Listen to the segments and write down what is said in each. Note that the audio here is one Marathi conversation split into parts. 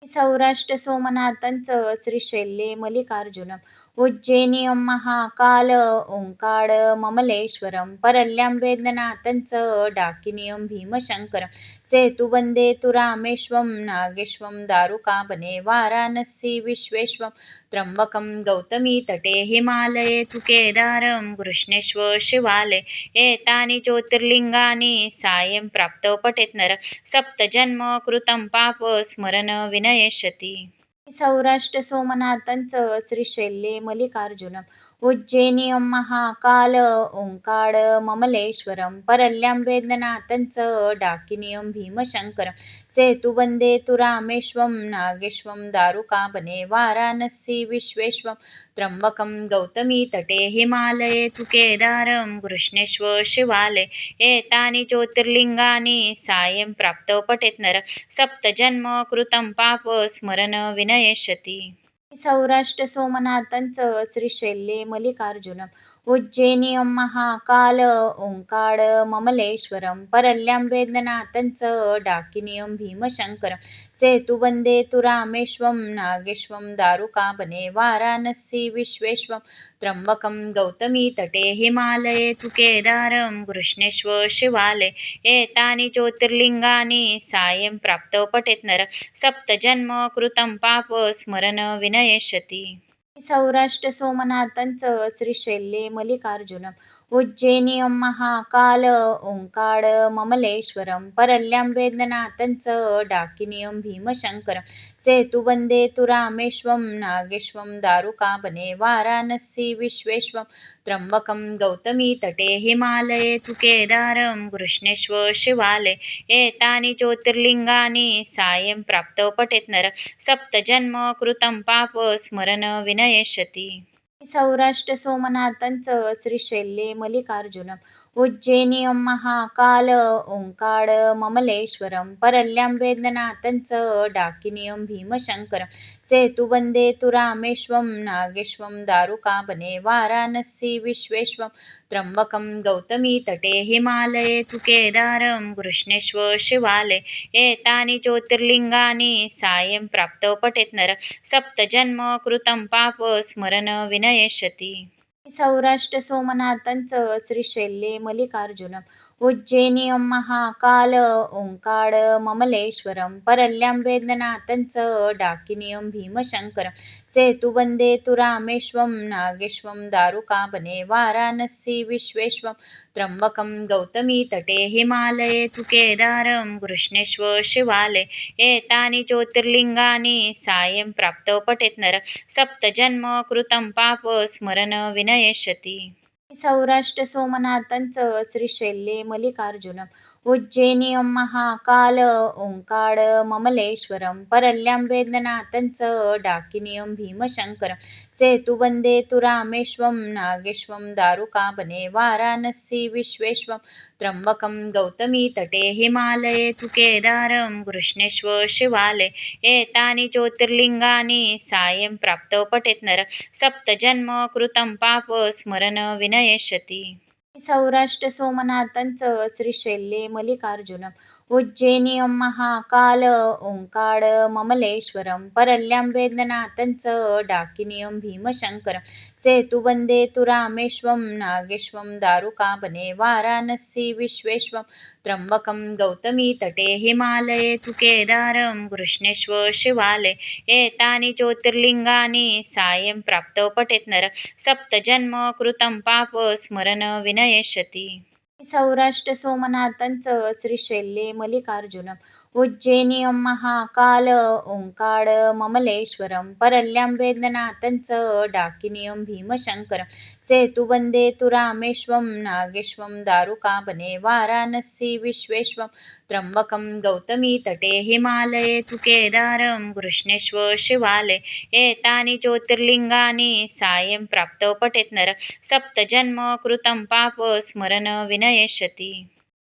सौराष्ट्र सोमनाथंचं श्रीशैल्ये मल्लिकार्जुनम् उज्जैनियं महाकाल ओंकार ममलेश्वरं परल्यं वेदनाथंचं डाकिनियं भीमशंकरं सेतुवन्दे तु रामेश्वं नागेश्वं दारुकावने वाराणसी विश्वेश्वं त्र्यंबकं गौतमी तटे हिमालये तु केदारं कृष्णेश्वर शिवालये एतानि ज्योतिर्लिंगानि सायं प्राप्तो पठेत् नर सप्तजन्म कृतं पाप स्मरण विनयेष्यति सौराष्ट्र सोमनाथंचं श्रीशैल्ये मल्लिकार्जुनम् उज्जैनियं महाकाल ओंकार ममलेश्वरं परल्यं वेदनाथंचं डाकिनियं भीमशंकरं सेतुवन्दे तु रामेश्वं नागेश्वं दारुकावने वाराणसी विश्वेश्वं त्र्यंबकं गौतमी तटे हिमालये तु केदारं कृष्णेश्वर शिवालये एतानि ज्योतिर्लिंगानि सायं प्राप्तो पठेत् नर सप्तजन्म कृतं पाप स्मरण विनयेष्यति सौराष्ट्र सोमनाथंचं श्रीशैल्ये मल्लिकार्जुनम् उज्जैनियं महाकाल ओंकार ममलेश्वरं परल्यं वेदनाथंचं डाकिनियं भीमशंकरं सेतुवन्दे तु रामेश्वं नागेश्वं दारुकावने वाराणसी विश्वेश्वं त्र्यंबकं गौतमी तटे हिमालये तु केदारं कृष्णेश्वर शिवालये एतानि ज्योतिर्लिंगानि सायं प्राप्तो पठेत् नर सप्तजन्म कृतं पाप स्मरण विनयेष्यति सौराष्ट्र सोमनाथंचं श्रीशैल्ये मल्लिकार्जुनम् उज्जैनियं महाकाल ओंकार ममलेश्वरं परल्यं वेदनाथंचं डाकिनियं भीमशंकरं सेतुवन्दे तु रामेश्वं नागेश्वं दारुकावने वाराणसी विश्वेश्वं त्र्यंबकं गौतमी तटे हिमालये तु केदारं कृष्णेश्वर शिवालये एतानि ज्योतिर्लिंगानि सायं प्राप्तो पठेत् नर सप्तजन्म कृतं पाप स्मरण विनयेष्यति सौराष्ट्र सोमनाथंचं श्रीशैल्ये मल्लिकार्जुनम् उज्जैनियं महाकाल ओंकार ममलेश्वरं परल्यं वेदनाथंचं डाकिनियं भीमशंकरं सेतुवन्दे तु रामेश्वं नागेश्वं दारुकावने वाराणसी विश्वेश्वं त्र्यंबकं गौतमी तटे हिमालये तु केदारं कृष्णेश्वर शिवालये एतानि ज्योतिर्लिंगानि सायं प्राप्तो पठेत् नर सप्तजन्म कृतं पाप स्मरण विनयेष्यति सौराष्ट्र सोमनाथंचं श्रीशैल्ये मल्लिकार्जुनम् उज्जैनियं महाकाल ओंकार ममलेश्वरं परल्यं वेदनाथंचं डाकिनियं भीमशंकरं सेतुवन्दे तु रामेश्वं नागेश्वं दारुकावने वाराणसी विश्वेश्वं त्र्यंबकं गौतमी तटे हिमालये तु केदारं कृष्णेश्वर शिवालये एतानि ज्योतिर्लिंगानि सायं प्राप्तो पठेत् नर सप्तजन्म कृतं पाप स्मरण विनयेष्यति सौराष्ट्र सोमनाथंचं श्रीशैल्ये मल्लिकार्जुनम् उज्जैनियं महाकाल ओंकार ममलेश्वरं परल्यं वेदनाथंचं डाकिनियं भीमशंकरं सेतुवन्दे तु रामेश्वं नागेश्वं दारुकावने वाराणसी विश्वेश्वं त्र्यंबकं गौतमी तटे हिमालये तु केदारं कृष्णेश्वर शिवालये एतानि ज्योतिर्लिंगानि सायं प्राप्तो पठेत् नर सप्तजन्म कृतं पाप स्मरण विनयेष्यति सौराष्ट्र सोमनाथंचं श्रीशैल्ये मल्लिकार्जुनम् उज्जैनियं महाकाल ओंकार ममलेश्वरं परल्यं वेदनाथंचं डाकिनियं भीमशंकरं सेतुवन्दे तु रामेश्वं नागेश्वं दारुकावने वाराणसी विश्वेश्वं त्र्यंबकं गौतमी तटे हिमालये तु केदारं कृष्णेश्वर शिवालये एतानि ज्योतिर्लिंगानि सायं प्राप्तो पठेत् नर सप्तजन्म कृतं पाप स्मरण विनयेष्यति सौराष्ट्र सोमनाथंचं श्रीशैल्ये मल्लिकार्जुनम् उज्जैनियं महाकाल ओंकार ममलेश्वरं परल्यं वेदनाथंचं डाकिनियं भीमशंकरं सेतुवन्दे तु रामेश्वं नागेश्वं दारुकावने वाराणसी विश्वेश्वं त्र्यंबकं गौतमी तटे हिमालये तु केदारं कृष्णेश्वर शिवालये एतानि ज्योतिर्लिंगानि सायं प्राप्तो पठेत् नर सप्तजन्म कृतं पाप स्मरण विनयेष्यति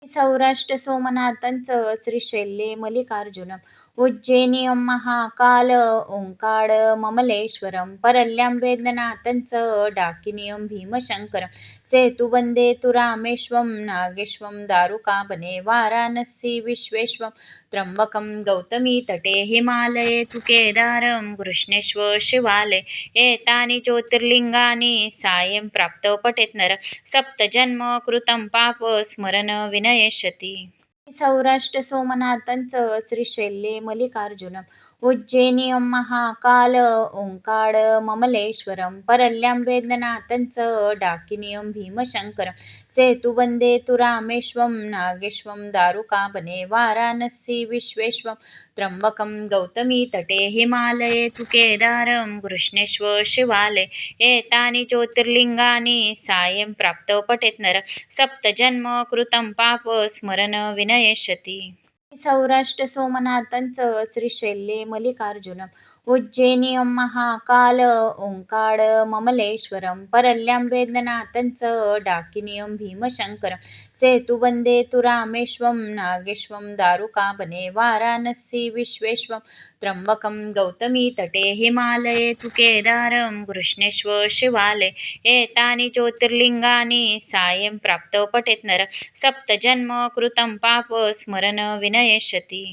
सौराष्ट्र सोमनाथंचं श्रीशैल्ये मल्लिकार्जुनम् उज्जैनियं महाकाल ओंकार ममलेश्वरं परल्यं वेदनाथं च डाकिनियं भीमशङ्करं सेतुवन्दे तु रामेश्वं नागेश्वं दारुकावने वाराणसी विश्वेश्वं त्र्यम्बकं गौतमी तटे हिमालये तु केदारं कृष्णेश्वर शिवालये एतानि ज्योतिर्लिङ्गानि सायं प्राप्तो पठेत् नर सप्तजन्म कृतं पाप स्मरण विनयेष्यति सौराष्ट्र सोमनाथंचं श्रीशैल्ये मल्लिकार्जुनम् उज्जैनियं महाकाल ओंकार ममलेश्वरं परल्यं वेदनाथं च डाकिनियं भीमशङ्करं सेतुवन्दे तु रामेश्वं नागेश्वं दारुकावने वाराणसी विश्वेश्वं त्र्यम्बकं गौतमी तटे हिमालये तु केदारं कृष्णेश्वर शिवालये एतानि ज्योतिर्लिङ्गानि सायं प्राप्तो पठेत् नर सप्तजन्म कृतं पाप स्मरण विनयेष्यति सौराष्ट्र सोमनाथंचं श्रीशैल्ये मल्लिकार्जुनम् उज्जैनियं महाकाल ओंकार ममलेश्वरं परल्यं वेदनाथं च डाकिनियं भीमशङ्करं सेतुवन्दे तु रामेश्वं नागेश्वं दारुकावने वाराणसी विश्वेश्वं त्र्यम्बकं गौतमी तटे हिमालये तु केदारं कृष्णेश्वर शिवालये एतानि ज्योतिर्लिङ्गानि सायं प्राप्तो पठेत् नर सप्तजन्म कृतं पाप स्मरण विनयेष्यति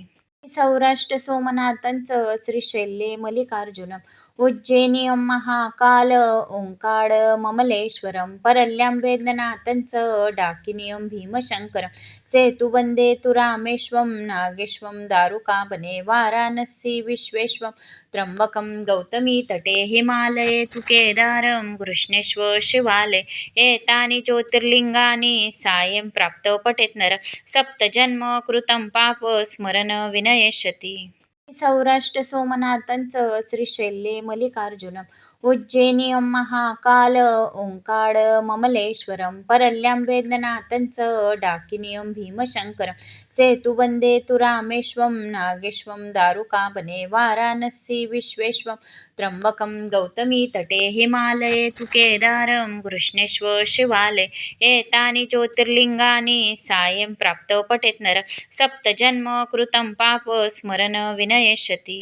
सौराष्ट्र सोमनाथंचं श्रीशैल्ये मल्लिकार्जुनम् उज्जैनियं महाकाल ओंकार ममलेश्वरं परल्यं वेदनाथं च डाकिनियं भीमशङ्करं सेतुवन्दे तु रामेश्वं नागेश्वं दारुकावने वाराणसी विश्वेश्वं त्र्यम्बकं गौतमी तटे हिमालये तु केदारं कृष्णेश्वर शिवालये एतानि ज्योतिर्लिङ्गानि सायं प्राप्तो पठेत् नर सप्तजन्म कृतं पाप स्मरण विनयेष्यति सौराष्ट्र सोमनाथंचं श्रीशैल्ये मल्लिकार्जुनम् उज्जैनियं महाकाल ओंकार ममलेश्वरं परल्यं वेदनाथं च डाकिनियं भीमशङ्करं सेतुवन्दे तु रामेश्वं नागेश्वं दारुकावने वाराणसी विश्वेश्वं त्र्यम्बकं गौतमी तटे हिमालये तु केदारं कृष्णेश्वर शिवालये एतानि ज्योतिर्लिङ्गानि सायं प्राप्तो पठेत् नर सप्तजन्म कृतं पाप स्मरण विनयेष्यति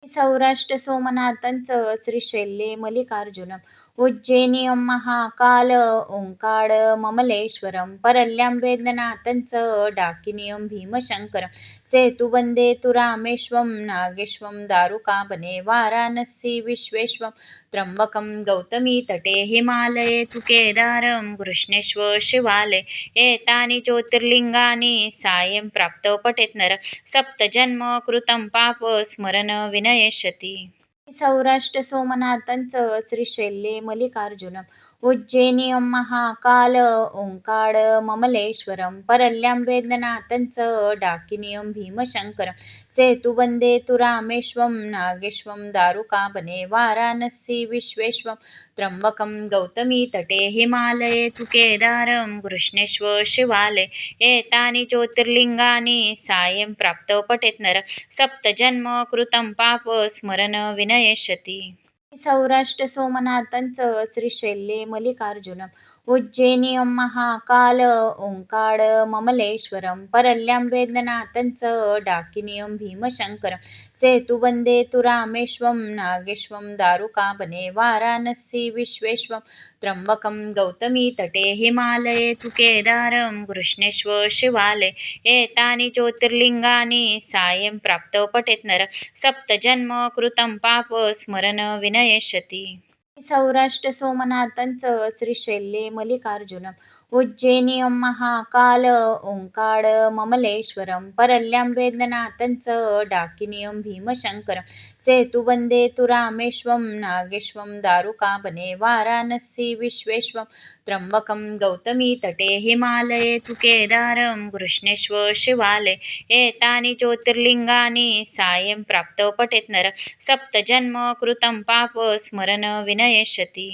सौराष्ट्र सोमनाथंचं श्रीशैल्ये मल्लिकार्जुनम् उज्जैनियं महाकाल ओंकार ममलेश्वरं परल्यं वेदनाथं च डाकिनियं भीमशङ्करं सेतुवन्दे तु रामेश्वं नागेश्वं दारुकावने वाराणसी विश्वेश्वं त्र्यम्बकं गौतमी तटे हिमालये तु केदारं कृष्णेश्वर शिवालये एतानि ज्योतिर्लिङ्गानि सायं प्राप्तो पठेत् नर सप्तजन्म कृतं पाप स्मरण विनयेष्यति सौराष्ट्र सोमनाथंचं श्रीशैल्ये मल्लिकार्जुनम् उज्जैनियं महाकाल ओंकार ममलेश्वरं परल्यं वेदनाथं च डाकिनियं भीमशङ्करं सेतुवन्दे तु रामेश्वं नागेश्वं दारुकावने वाराणसी विश्वेश्वं त्र्यम्बकं गौतमी तटे हिमालये तु केदारं कृष्णेश्वर शिवालये एतानि ज्योतिर्लिङ्गानि सायं प्राप्तो पठेत् नर सप्तजन्म कृतं पाप स्मरण विनयेष्यति सौराष्ट्र सोमनाथंचं श्रीशैल्ये मल्लिकार्जुनम् उज्जैनियं महाकाल ओंकार ममलेश्वरं परल्यं वेदनाथं च डाकिनियं भीमशङ्करं सेतुवन्दे तु रामेश्वं नागेश्वं दारुकावने वाराणसी विश्वेश्वं त्र्यम्बकं गौतमी तटे हिमालये तु केदारं कृष्णेश्वर शिवालये एतानि ज्योतिर्लिङ्गानि सायं प्राप्तो पठेत् नर सप्तजन्म कृतं पाप स्मरण विनयेष्यति सौराष्ट्र सोमनाथंचं श्रीशैल्ये मल्लिकार्जुनम् उज्जैनियं महाकाल ओंकार ममलेश्वरं परल्यं वेदनाथं च डाकिनियं भीमशङ्करं सेतुवन्दे तु रामेश्वं नागेश्वं दारुकावने वाराणसी विश्वेश्वं त्र्यम्बकं गौतमी तटे हिमालये तु केदारं कृष्णेश्वर शिवालये एतानि ज्योतिर्लिङ्गानि सायं प्राप्तो पठेत् नर सप्तजन्म कृतं पाप स्मरण विनयेष्यति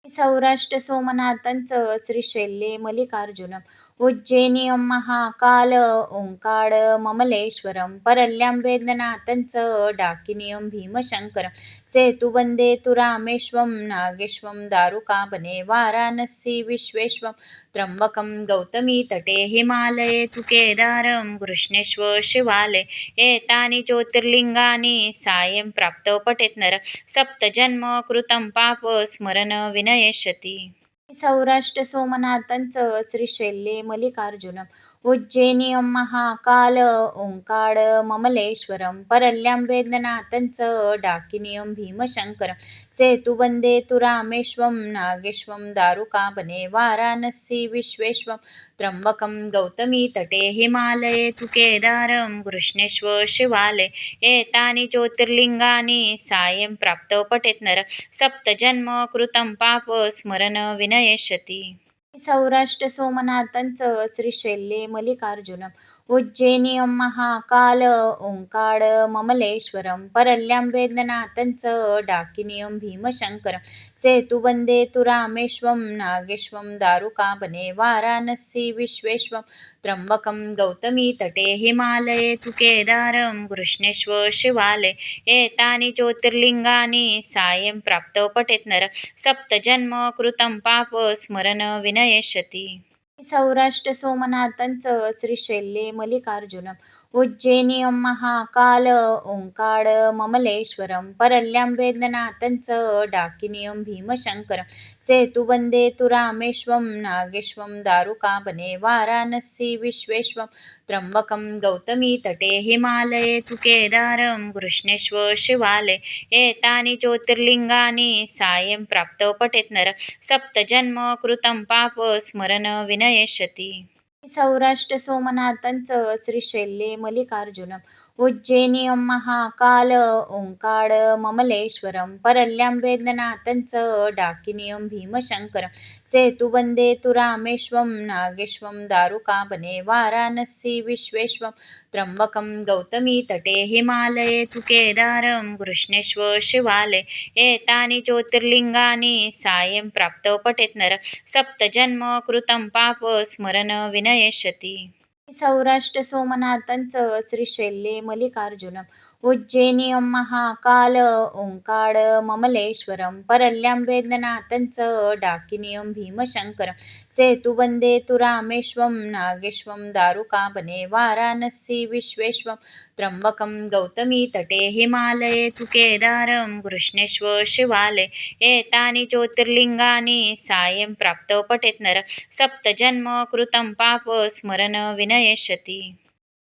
सौराष्ट्र सोमनाथंचं श्रीशैल्ये मल्लिकार्जुनम् उज्जैनीयं महाकाल ओंकार ममलेश्वरं परल्यं वेदनाथं च डाकिनीयं भीमशङ्करं सेतुवन्दे तु रामेश्वं नागेश्वं दारुकावने वाराणसी विश्वेश्वं त्र्यम्बकं गौतमी तटे हिमालये तु केदारं कृष्णेश्वर शिवालये एतानि ज्योतिर्लिङ्गानि सायं प्राप्तौ पठेत् नर सप्तजन्म कृतं पाप स्मरण विनयेष्यति सौराष्ट्र सोमनाथांचं श्रीशैल्ये मल्लिकार्जुनम् उज्जैनीयं महाकाल ओंकार ममलेश्वरं परल्यं वेदनाथं च डाकिनीयं भीमशङ्करं सेतुवन्दे तु रामेश्वं नागेश्वं दारुकावने वाराणसी विश्वेश्वं त्र्यम्बकं गौतमी तटे हिमालये तु केदारं कृष्णेश्वर शिवालये एतानि ज्योतिर्लिङ्गानि सायं प्राप्तौ पठेत् नर सप्तजन्म कृतं पाप स्मरण विनयेष्यति सौराष्ट्र सोमनाथांचं श्रीशैल्ये मल्लिकार्जुनम् उज्जैनीयं महाकाल ओंकार ममलेश्वरं परल्यं वेदनाथं च डाकिनीयं भीमशङ्करं सेतुवन्दे तु रामेश्वं नागेश्वं दारुकावने वाराणसी विश्वेश्वं त्र्यम्बकं गौतमी तटे हिमालये तु केदारं कृष्णेश्वर शिवालये एतानि ज्योतिर्लिङ्गानि सायं प्राप्तौ पठेत् नर सप्तजन्म कृतं पाप स्मरण विनयेष्यति सौराष्ट्र सोमनाथांचं श्रीशैल्ये मल्लिकार्जुनम् उज्जैनीयं महाकाल ओंकार ममलेश्वरं परल्यं वेदनाथं च डाकिनीयं भीमशङ्करं सेतुवन्दे तु रामेश्वं नागेश्वं दारुकावने वाराणसी विश्वेश्वं त्र्यम्बकं गौतमी तटे हिमालये तु केदारं कृष्णेश्वर शिवालये एतानि ज्योतिर्लिङ्गानि सायं प्राप्तौ पठेत् नर सप्तजन्म कृतं पाप स्मरण विनयेष्यति सौराष्ट्र सोमनाथांचं श्रीशैल्ये मल्लिकार्जुनम् उज्जैनीयं महाकाल ओंकार ममलेश्वरं परल्यं वेदनाथं च डाकिनीयं भीमशङ्करं सेतुवन्दे तु रामेश्वं नागेश्वं दारुकावने वाराणसी विश्वेश्वं त्र्यम्बकं गौतमी तटे हिमालये तु केदारं कृष्णेश्वर शिवालये एतानि ज्योतिर्लिङ्गानि सायं प्राप्तौ पठेत् नर सप्तजन्म कृतं पाप स्मरण विनयेष्यति सौराष्ट्र सोमनाथांचं श्रीशैल्ये मल्लिकार्जुनम् उज्जैनीयं महाकाल ओंकार ममलेश्वरं परल्यं वेदनाथं च डाकिनीयं भीमशङ्करं सेतुवन्दे तु रामेश्वं नागेश्वं दारुकावने वाराणसी विश्वेश्वं त्र्यम्बकं गौतमी तटे हिमालये तु केदारं कृष्णेश्वर शिवालये एतानि ज्योतिर्लिङ्गानि सायं प्राप्तौ पठेत् नर सप्तजन्म कृतं पाप स्मरण विनयेष्यति